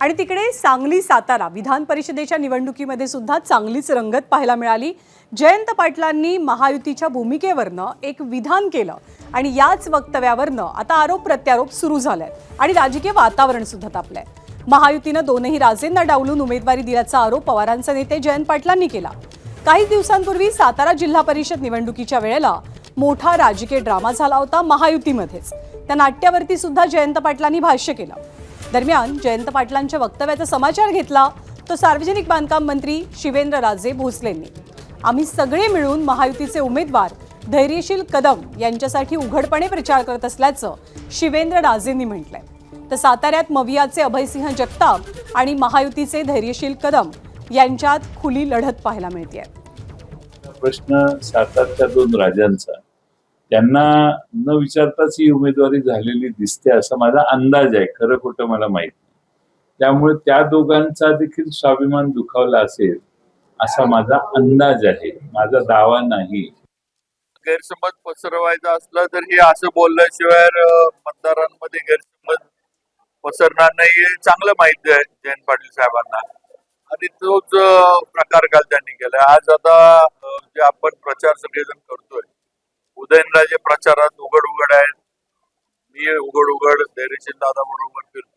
आणि तिकडे सांगली सातारा विधान परिषदेच्या निवडणुकीमध्ये सुद्धा चांगलीच रंगत पाहायला मिळाली। जयंत पाटलांनी महायुतीच्या भूमिकेवरनं एक विधान केलं आणि याच वक्तव्यावरनं आता आरोप प्रत्यारोप सुरू झालाय आणि राजकीय वातावरण सुद्धा तापलंय। महायुतीनं दोनही राजेंना डावलून उमेदवारी दिल्याचा आरोप पवारांचे नेते जयंत पाटलांनी केला। काही दिवसांपूर्वी सातारा जिल्हा परिषद निवडणुकीच्या वेळेला मोठा राजकीय ड्रामा झाला होता महायुतीमध्येच। त्या नाट्यावरती सुद्धा जयंत पाटलांनी भाष्य केलं। दरम्यान जयंत पाटलांच्या वक्तव्याचा समाचार घेतला तो सार्वजनिक बांधकाम मंत्री शिवेंद्रराजे भोसलेंनी। आम्ही सगळे मिळून महायुतीचे उमेदवार धैर्यशील कदम यांच्यासाठी उघडपणे प्रचार करत असल्याचं शिवेंद्रराजेंनी म्हटलंय। तर साताऱ्यात मवियाचे अभयसिंह जगताप आणि महायुतीचे धैर्यशील कदम यांच्यात खुली लढत पाहायला मिळते। प्रश्न सातारच्या दोन राजांचा त्यांना न विचारताच ही उमेदवारी झालेली दिसते असा माझा अंदाज आहे। खरं खोटं मला माहित नाही। त्यामुळे त्या दोघांचा देखील स्वाभिमान दुखावला असेल असा माझा अंदाज आहे, माझा दावा नाही। गैरसमज पसरवायचा असला तर हे असं बोलल्याशिवाय मतदारांमध्ये गैरसमज पसरणार नाही हे चांगलं माहिती आहे जयंत पाटील साहेबांना आणि तोच प्रकार काल त्यांनी केला। आज आता जे आपण प्रचार सगळेजण करतोय, उदयनराजे प्रचारात उघड आहेत, मी उघड धैर्यशील दादा बरोबर फिरतो।